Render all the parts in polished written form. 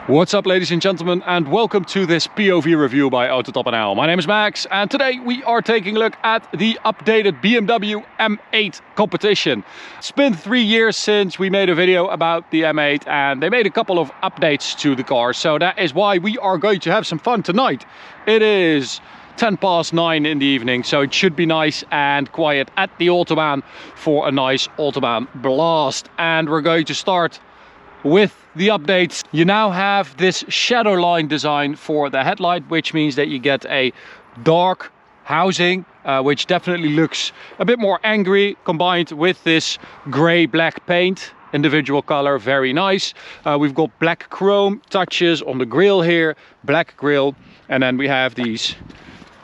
What's up, ladies and gentlemen, and welcome to this POV review by Autobahn. My name is Max, and today we are taking a look at the updated BMW M8 competition. It's been 3 years since we made a video about the M8, and they made a couple of updates to the car, so that is why we are going to have some fun tonight. It is 9:10 in the evening, so it should be nice and quiet at the Autobahn for a nice Autobahn blast. And we're going to start with the updates. You now have this shadow line design for the headlight, which means that you get a dark housing, which definitely looks a bit more angry, combined with this gray-black paint. Individual color, very nice. We've got black chrome touches on the grille here, black grille, and then we have these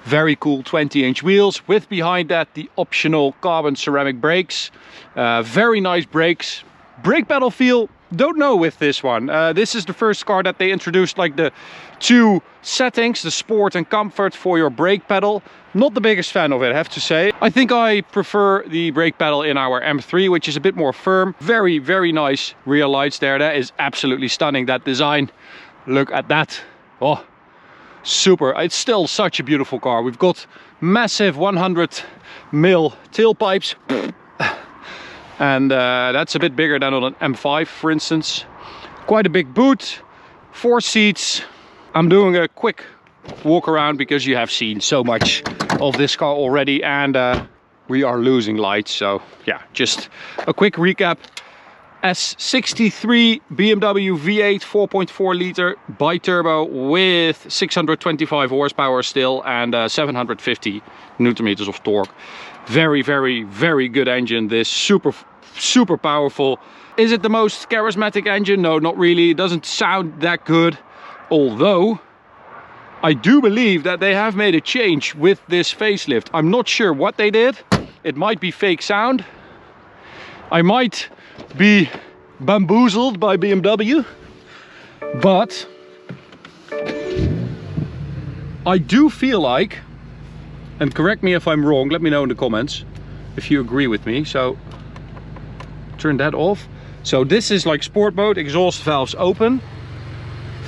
very cool 20-inch wheels with behind that the optional carbon ceramic brakes. Very nice brakes. Brake pedal feel, don't know with this one. This is the first car that they introduced like the two settings, the sport and comfort for your brake pedal. Not the biggest fan of it, I have to say. I think I prefer the brake pedal in our M3, which is a bit more firm. Very, very nice rear lights there. That is absolutely stunning, that design. Look at that. Oh, super. It's still such a beautiful car. We've got massive 100mm tailpipes. And that's a bit bigger than on an M5, for instance. Quite a big boot, 4 seats. I'm doing a quick walk around because you have seen so much of this car already, and we are losing lights. So yeah, just a quick recap. S63 BMW V8 4.4 liter bi-turbo with 625 horsepower still and 750 newton meters of torque. Very, very, very good engine. This super powerful. Is it the most charismatic engine? No, not really. It doesn't sound that good. Although I do believe that they have made a change with this facelift. I'm not sure what they did. It might be fake sound. I might be bamboozled by BMW, but I do feel like, and correct me if I'm wrong, let me know in the comments if you agree with me. So turn that off. So this is like sport mode, exhaust valves open.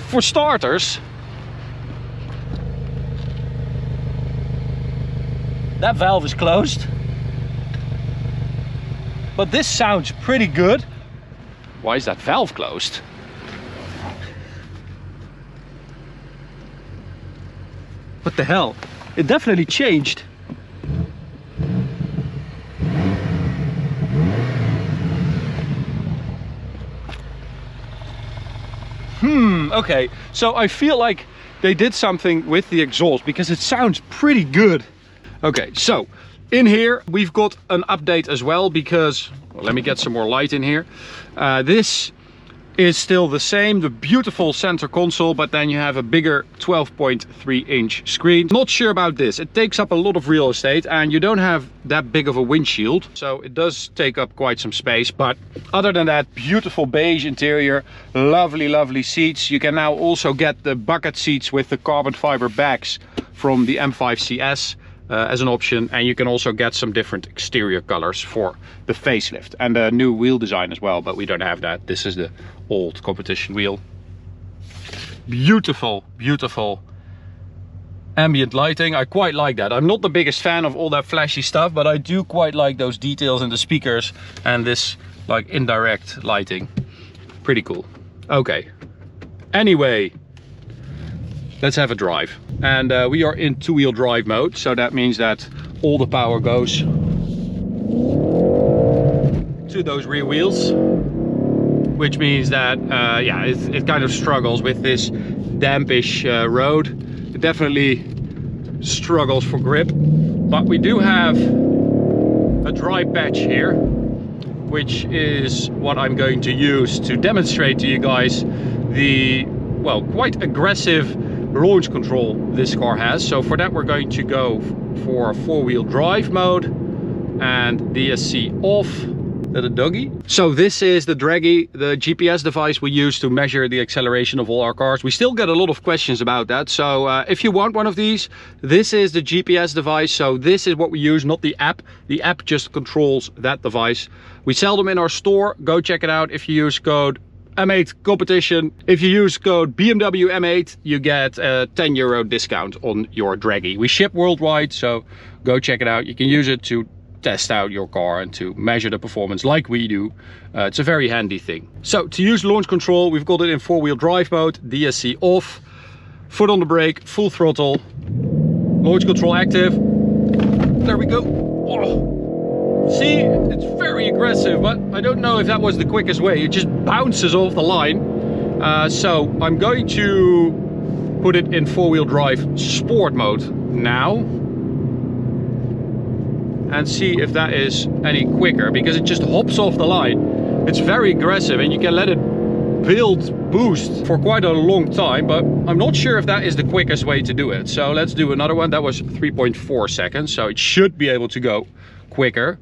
For starters, that valve is closed, but this sounds pretty good. Why is that valve closed? What the hell? It definitely changed. Okay, so I feel like they did something with the exhaust because it sounds pretty good. Okay, so in here we've got an update as well because, well, let me get some more light in here. This is still the same, the beautiful center console, but then you have a bigger 12.3 inch screen. Not sure about this. It takes up a lot of real estate and you don't have that big of a windshield, so it does take up quite some space. But other than that, beautiful beige interior, lovely seats. You can now also get the bucket seats with the carbon fiber backs from the M5 CS as an option, and you can also get some different exterior colors for the facelift and a new wheel design as well, but we don't have that. This is the old competition wheel. Beautiful ambient lighting. I quite like that. I'm not the biggest fan of all that flashy stuff, but I do quite like those details in the speakers and this like indirect lighting. Pretty cool. Okay, anyway, let's have a drive. And we are in two-wheel drive mode, so that means that all the power goes to those rear wheels, which means that yeah, it kind of struggles with this dampish road. It definitely struggles for grip, but we do have a dry patch here, which is what I'm going to use to demonstrate to you guys the, well, quite aggressive launch control this car has. So for that we're going to go for 4-wheel drive mode and DSC off. The doggy. So this is the Draggy, the GPS device we use to measure the acceleration of all our cars. We still get a lot of questions about that, so if you want one of these, this is the GPS device. So this is what we use, not the app. The app just controls that device. We sell them in our store. Go check it out. If you use code M8 competition. If you use code BMW M8, you get a €10 discount on your Draggy. We ship worldwide, so go check it out. You can use it to test out your car and to measure the performance like we do. It's a very handy thing. So to use launch control, we've got it in 4-wheel drive mode, DSC off, foot on the brake, full throttle, launch control active. There we go. Oh. See, it's very aggressive, but I don't know if that was the quickest way. It just bounces off the line. So I'm going to put it in 4-wheel drive sport mode now and see if that is any quicker, because it just hops off the line. It's very aggressive and you can let it boost for quite a long time, but I'm not sure if that is the quickest way to do it. So let's do another one. That was 3.4 seconds, so it should be able to go quicker.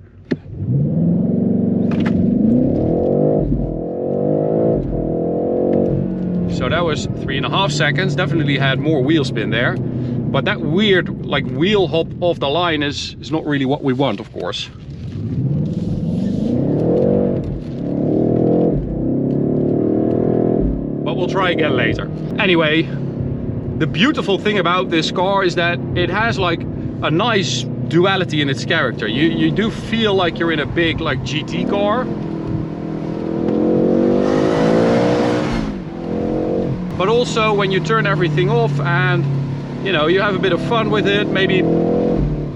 So that was 3.5 seconds, definitely had more wheel spin there. But that weird like wheel hop off the line is not really what we want, of course. But we'll try again later. Anyway, the beautiful thing about this car is that it has like a nice duality in its character. You do feel like you're in a big like GT car. But also when you turn everything off and you know you have a bit of fun with it, maybe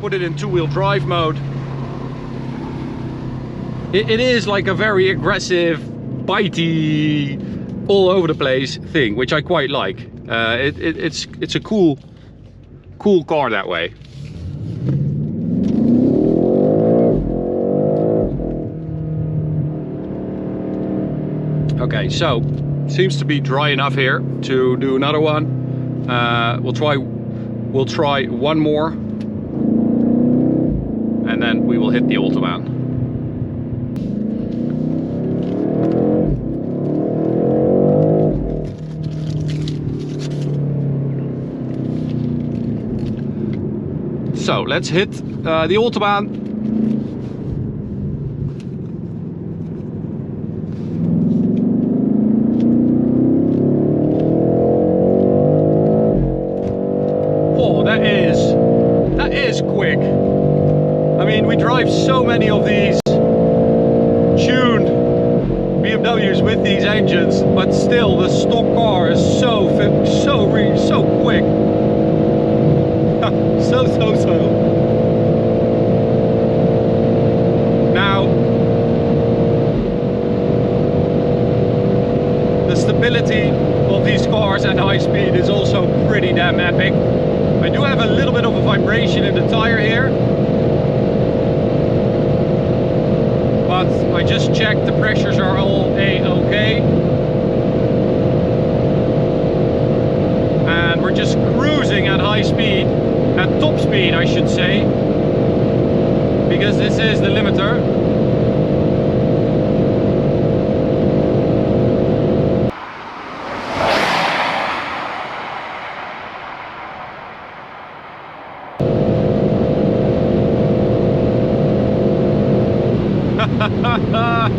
put it in 2-wheel drive mode, it is like a very aggressive, bitey, all over the place thing, which I quite like. It's a cool car that way. Okay, so seems to be dry enough here to do another one. We'll try one more, and then we will hit the Autobahn. So let's hit the Autobahn. That is quick. I mean, we drive so many of these tuned BMWs with these engines, but still the stock car is so quick. so. Now, the stability of these cars at high speed is also pretty damn epic. I do have a little bit of a vibration in the tire here, but I just checked the pressures are all A-okay, and we're just cruising at high speed, at top speed I should say, because this is the limiter.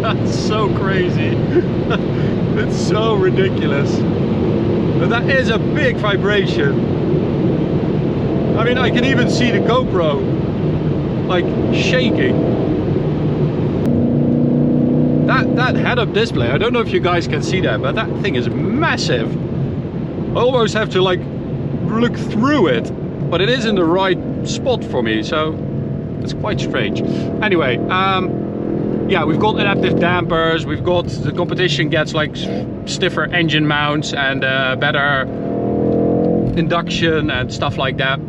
That's so crazy. It's so ridiculous. But that is a big vibration. I mean, I can even see the GoPro like shaking. That head-up display, I don't know if you guys can see that, but that thing is massive. I almost have to like look through it, but it is in the right spot for me, so it's quite strange. Anyway, yeah, we've got adaptive dampers, we've got, the competition gets like stiffer engine mounts and better induction and stuff like that.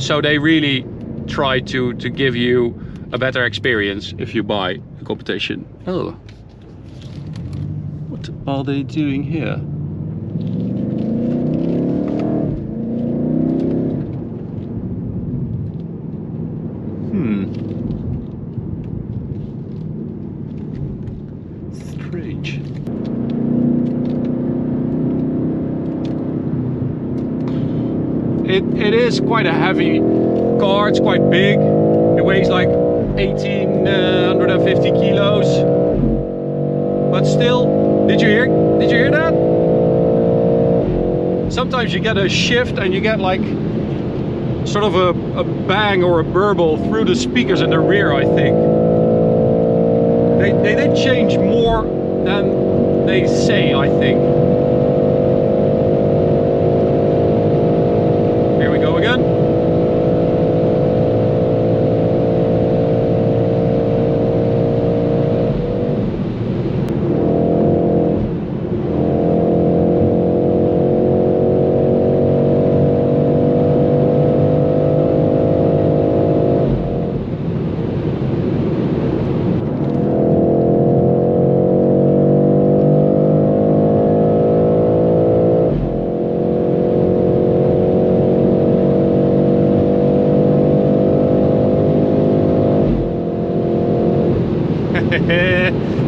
So they really try to give you a better experience if you buy the competition. Oh, what are they doing here? Strange. It is quite a heavy car, it's quite big. It weighs like 1,850 kilos. But still, Did you hear that? Sometimes you get a shift and you get like sort of a bang or a burble through the speakers in the rear, I think. They did change more than they say, I think. Here we go again.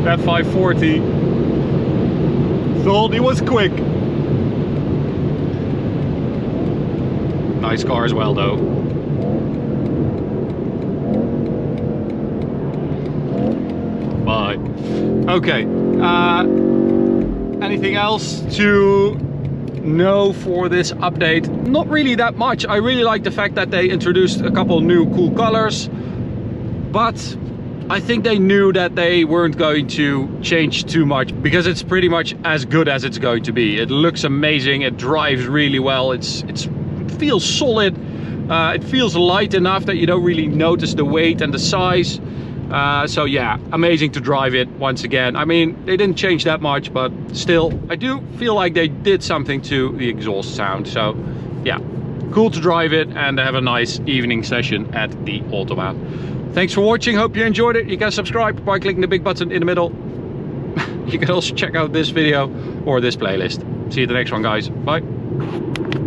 That 540 thought he was quick. Nice car as well though. Bye. Okay, anything else to know for this update? Not really that much. I really like the fact that they introduced a couple new cool colors, but I think they knew that they weren't going to change too much because it's pretty much as good as it's going to be. It looks amazing, it drives really well, it feels solid, it feels light enough that you don't really notice the weight and the size. So yeah, amazing to drive it once again. I mean, they didn't change that much, but still, I do feel like they did something to the exhaust sound. So yeah, cool to drive it and have a nice evening session at the Autobahn. Thanks for watching, hope you enjoyed it. You can subscribe by clicking the big button in the middle. You can also check out this video or this playlist. See you the next one, guys. Bye.